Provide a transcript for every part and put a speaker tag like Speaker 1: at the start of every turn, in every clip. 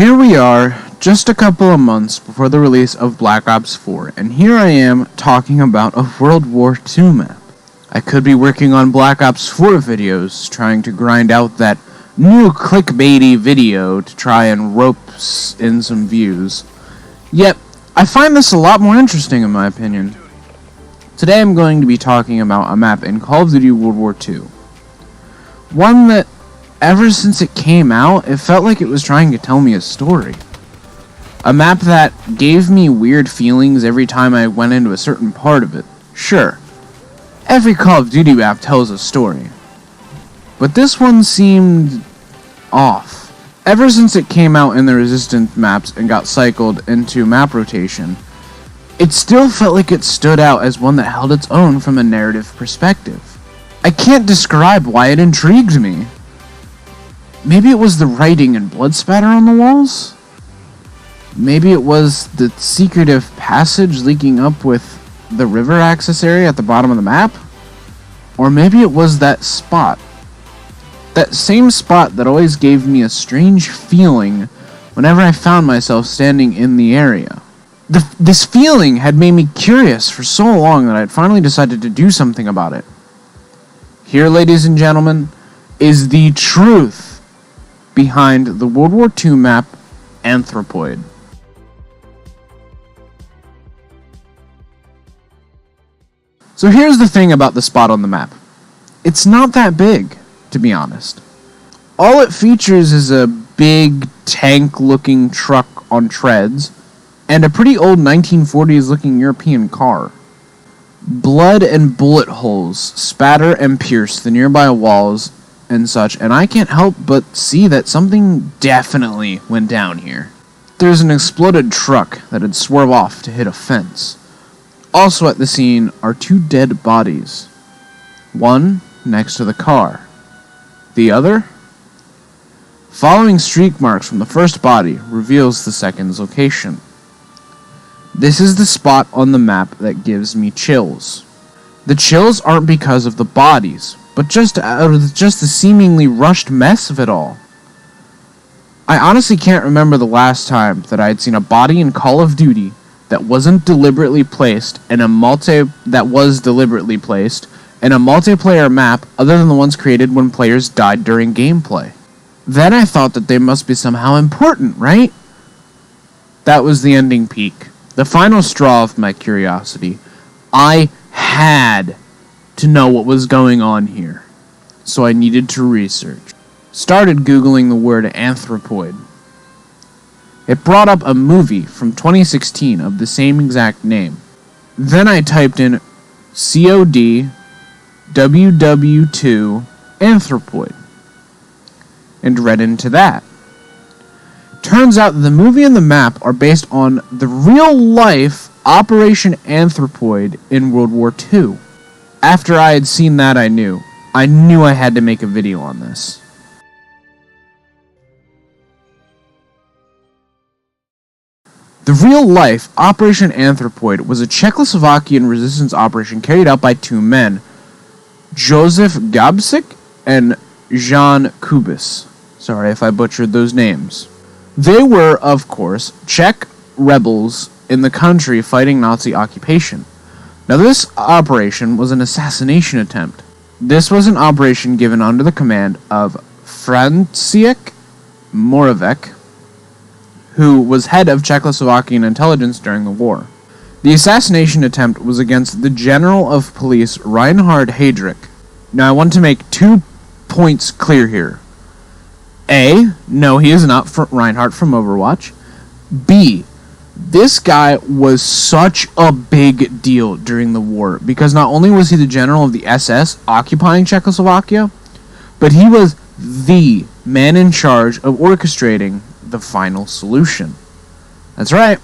Speaker 1: Here we are, just a couple of months before the release of Black Ops 4, and here I am talking about a World War II map. I could be working on Black Ops 4 videos, trying to grind out that new clickbaity video to try and rope in some views. Yet, I find this a lot more interesting in my opinion. Today I'm going to be talking about a map in Call of Duty World War II. One that, ever since it came out, it felt like it was trying to tell me a story. A map that gave me weird feelings every time I went into a certain part of it. Sure, every Call of Duty map tells a story, but this one seemed off. Ever since it came out in the Resistance maps and got cycled into map rotation, it still felt like it stood out as one that held its own from a narrative perspective. I can't describe why it intrigued me. Maybe it was the writing and blood spatter on the walls? Maybe it was the secretive passage leaking up with the river access area at the bottom of the map? Or maybe it was that spot. That same spot that always gave me a strange feeling whenever I found myself standing in the area. This feeling had made me curious for so long that I had finally decided to do something about it. Here, ladies and gentlemen, is the truth behind the World War II map Anthropoid. So here's the thing about the spot on the map. It's not that big, to be honest. All it features is a big tank-looking truck on treads and a pretty old 1940s-looking European car. Blood and bullet holes spatter and pierce the nearby walls and such, and I can't help but see that something definitely went down here. There's an exploded truck that had swerved off to hit a fence. Also at the scene are two dead bodies. One next to the car. The other? Following streak marks from the first body reveals the second's location. This is the spot on the map that gives me chills. The chills aren't because of the bodies, but just out of the seemingly rushed mess of it all. I honestly can't remember the last time that I had seen a body in Call of Duty that wasn't deliberately placed in a multiplayer map other than the ones created when players died during gameplay. Then I thought that they must be somehow important, right? That was the ending peak. The final straw of my curiosity. I had to know what was going on here, so I needed to research. Started Googling the word Anthropoid. It brought up a movie from 2016 of the same exact name. Then I typed in COD WW2 Anthropoid and read into that. Turns out that the movie and the map are based on the real-life Operation Anthropoid in World War II. After I had seen that, I knew I had to make a video on this. The real-life Operation Anthropoid was a Czechoslovakian resistance operation carried out by two men, Josef Gabsik and Jan Kubis. Sorry if I butchered those names. They were, of course, Czech rebels in the country fighting Nazi occupation. Now this operation was an assassination attempt. This was an operation given under the command of Franciszek Moravec, who was head of Czechoslovakian intelligence during the war. The assassination attempt was against the General of Police Reinhard Heydrich. Now I want to make 2 points clear here. A, no, he is not Reinhardt from Overwatch. B, this guy was such a big deal during the war because not only was he the general of the SS occupying Czechoslovakia, but he was the man in charge of orchestrating the final solution. That's right.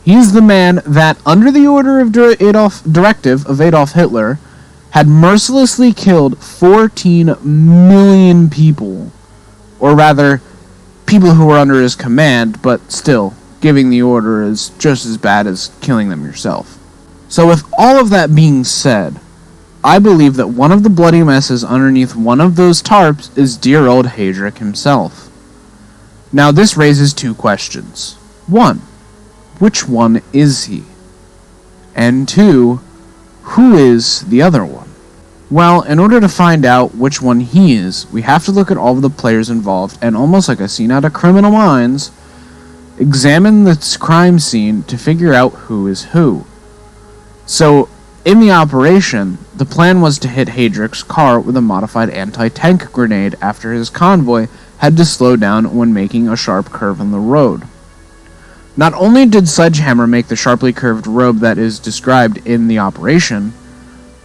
Speaker 1: He's the man that, under the order of directive of Adolf Hitler, had mercilessly killed 14 million people. Or rather, people who were under his command, but still, giving the order is just as bad as killing them yourself. So with all of that being said, I believe that one of the bloody messes underneath one of those tarps is dear old Heydrich himself. Now this raises two questions. 1. Which one is he? And 2. Who is the other one? Well, in order to find out which one he is, we have to look at all of the players involved and, almost like a scene out of Criminal Minds, examine the crime scene to figure out who is who. So, in the operation, the plan was to hit Heydrich's car with a modified anti-tank grenade after his convoy had to slow down when making a sharp curve on the road. Not only did Sledgehammer make the sharply curved road that is described in the operation,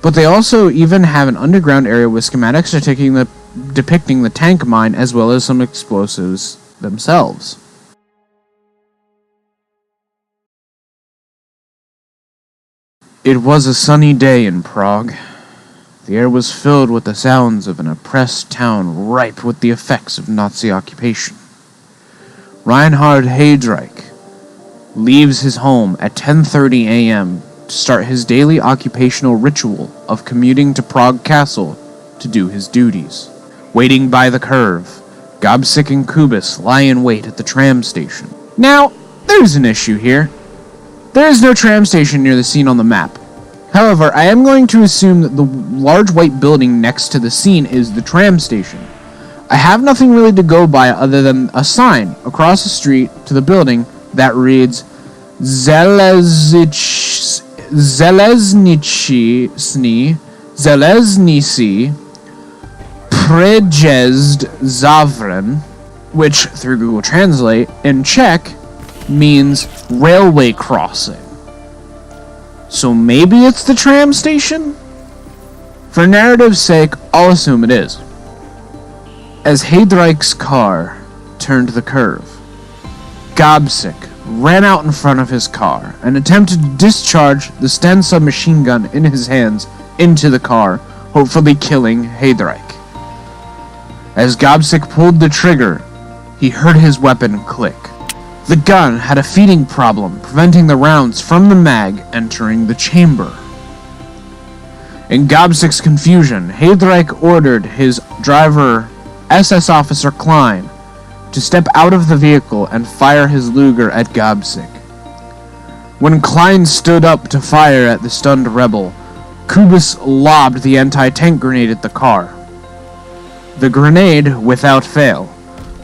Speaker 1: but they also even have an underground area with schematics depicting the tank mine as well as some explosives themselves. It was a sunny day in Prague. The air was filled with the sounds of an oppressed town ripe with the effects of Nazi occupation. Reinhard Heydrich leaves his home at 10:30 a.m. to start his daily occupational ritual of commuting to Prague Castle to do his duties. Waiting by the curve, Gobsik and Kubis lie in wait at the tram station. Now, there's an issue here. There is no tram station near the scene on the map. However, I am going to assume that the large white building next to the scene is the tram station. I have nothing really to go by other than a sign across the street to the building that reads Zeleznici Prejezd Zavren, which through Google Translate in Czech means railway crossing. So maybe it's the tram station? For narrative's sake, I'll assume it is. As Heydrich's car turned the curve, Gobsik ran out in front of his car and attempted to discharge the Sten submachine gun in his hands into the car, hopefully killing Heydrich. As Gobsik pulled the trigger, he heard his weapon click. The gun had a feeding problem, preventing the rounds from the mag entering the chamber. In Gobsik's confusion, Heydrich ordered his driver, SS Officer Klein, to step out of the vehicle and fire his Luger at Gobsik. When Klein stood up to fire at the stunned rebel, Kubis lobbed the anti-tank grenade at the car. The grenade, without fail,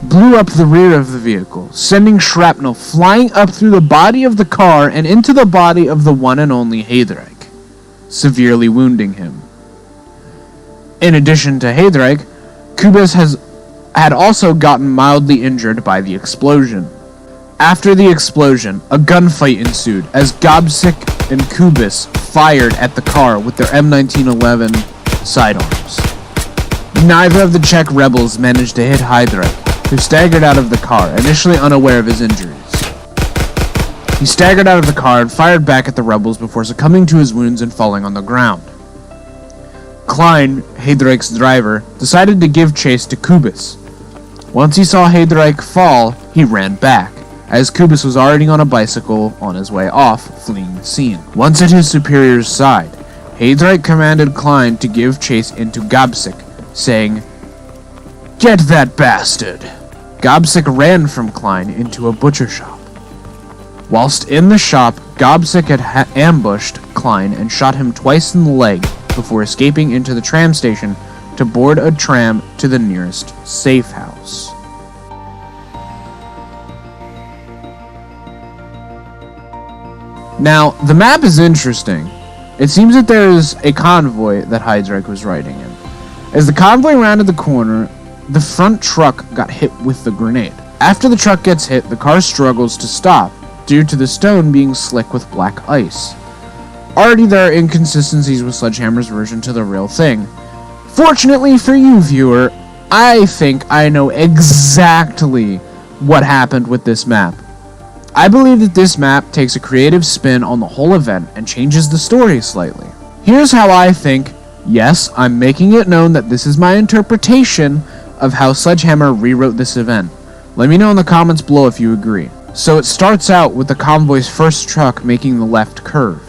Speaker 1: blew up the rear of the vehicle, sending shrapnel flying up through the body of the car and into the body of the one and only Heydrich, severely wounding him. In addition to Heydrich, Kubis had also gotten mildly injured by the explosion. After the explosion, a gunfight ensued as Gobsik and Kubis fired at the car with their M1911 sidearms. Neither of the Czech rebels managed to hit Heydrich, who staggered out of the car, initially unaware of his injuries. He staggered out of the car and fired back at the rebels before succumbing to his wounds and falling on the ground. Klein, Heydrich's driver, decided to give chase to Kubis. Once he saw Heydrich fall, he ran back, as Kubis was already on a bicycle on his way off, fleeing the scene. Once at his superior's side, Heydrich commanded Klein to give chase into Gobsik, saying, "Get that bastard!" Gobsik ran from Klein into a butcher shop. Whilst in the shop, Gobsik had ambushed Klein and shot him twice in the leg before escaping into the tram station to board a tram to the nearest safe house. Now, the map is interesting. It seems that there is a convoy that Heydrich was riding in. As the convoy rounded the corner, the front truck got hit with the grenade. After the truck gets hit, the car struggles to stop, due to the stone being slick with black ice. Already there are inconsistencies with Sledgehammer's version to the real thing. Fortunately for you, viewer, I think I know exactly what happened with this map. I believe that this map takes a creative spin on the whole event and changes the story slightly. Here's how I think. Yes, I'm making it known that this is my interpretation of how Sledgehammer rewrote this event. Let me know in the comments below if you agree. So it starts out with the convoy's first truck making the left curve.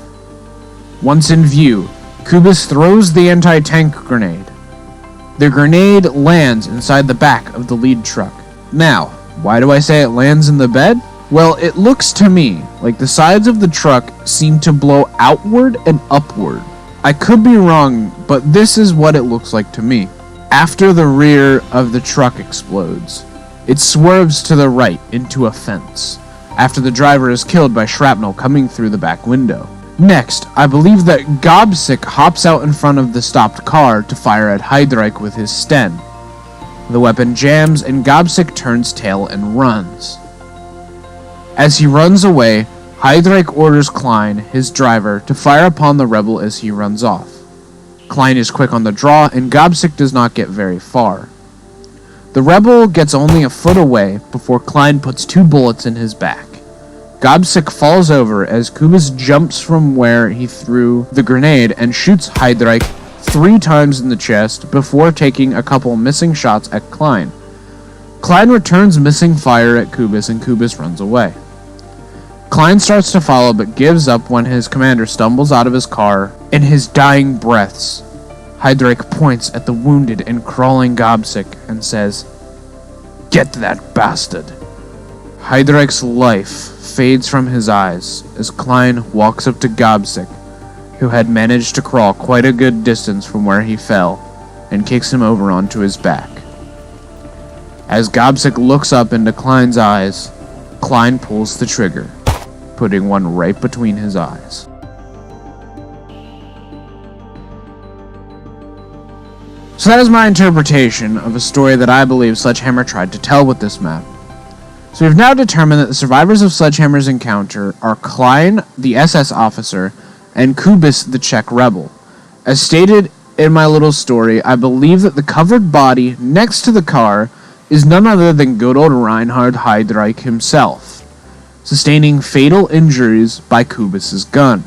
Speaker 1: Once in view, Kubis throws the anti-tank grenade. The grenade lands inside the back of the lead truck. Now, Why do I say it lands in the bed? Well, it looks to me like the sides of the truck seem to blow outward and upward. I could be wrong, but this is what it looks like to me. After the rear of the truck explodes, it swerves to the right into a fence, after the driver is killed by shrapnel coming through the back window. Next, I believe that Gobsick hops out in front of the stopped car to fire at Heydrich with his Sten. The weapon jams and Gobsick turns tail and runs. As he runs away, Heydrich orders Klein, his driver, to fire upon the rebel as he runs off. Klein is quick on the draw, and Gobsick does not get very far. The rebel gets only a foot away before Klein puts 2 bullets in his back. Gobsick falls over as Kubis jumps from where he threw the grenade and shoots Heydrich 3 times in the chest before taking a couple missing shots at Klein. Klein returns missing fire at Kubis and Kubis runs away. Klein starts to follow but gives up when his commander stumbles out of his car. In his dying breaths, Heydrich points at the wounded and crawling Gobsick and says, "Get that bastard." Heydrich's life fades from his eyes as Klein walks up to Gobsick, who had managed to crawl quite a good distance from where he fell, and kicks him over onto his back. As Gobsick looks up into Klein's eyes, Klein pulls the trigger, putting one right between his eyes. So that is my interpretation of a story that I believe Sledgehammer tried to tell with this map. So we've now determined that the survivors of Sledgehammer's encounter are Klein, the SS officer, and Kubis, the Czech rebel. As stated in my little story, I believe that the covered body next to the car is none other than good old Reinhard Heydrich himself, sustaining fatal injuries by Kubis's gun.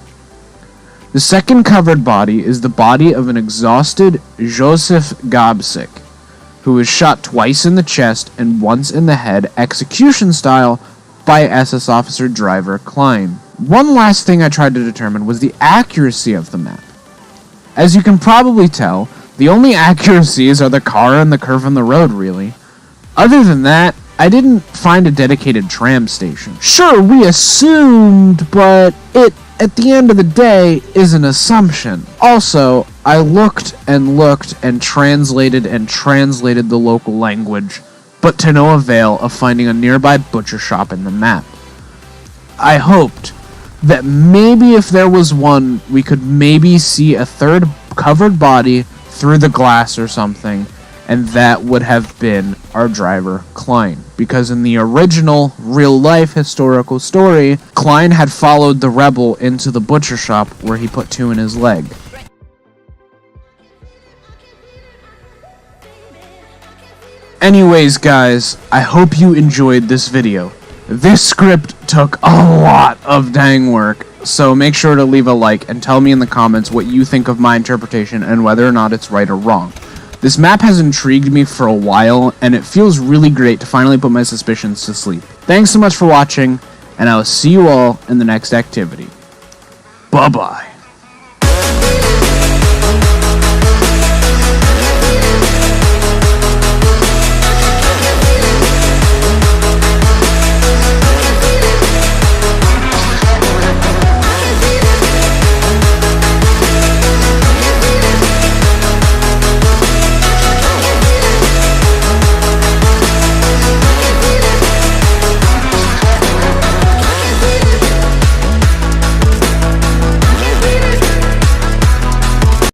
Speaker 1: The second covered body is the body of an exhausted Josef Gobsick, who was shot twice in the chest and once in the head, execution style, by SS officer driver Klein. One last thing I tried to determine was the accuracy of the map. As you can probably tell, the only accuracies are the car and the curve on the road, really. Other than that, I didn't find a dedicated tram station. Sure, we assumed, but it, at the end of the day, is an assumption. Also, I looked and translated the local language, but to no avail of finding a nearby butcher shop in the map. I hoped that maybe if there was one, we could maybe see a third covered body through the glass or something, and that would have been our driver, Klein. Because in the original, real-life historical story, Klein had followed the rebel into the butcher shop where he put 2 in his leg. Anyways, guys, I hope you enjoyed this video. This script took a lot of dang work, so make sure to leave a like and tell me in the comments what you think of my interpretation and whether or not it's right or wrong. This map has intrigued me for a while, and it feels really great to finally put my suspicions to sleep. Thanks so much for watching, and I will see you all in the next activity. Bye-bye.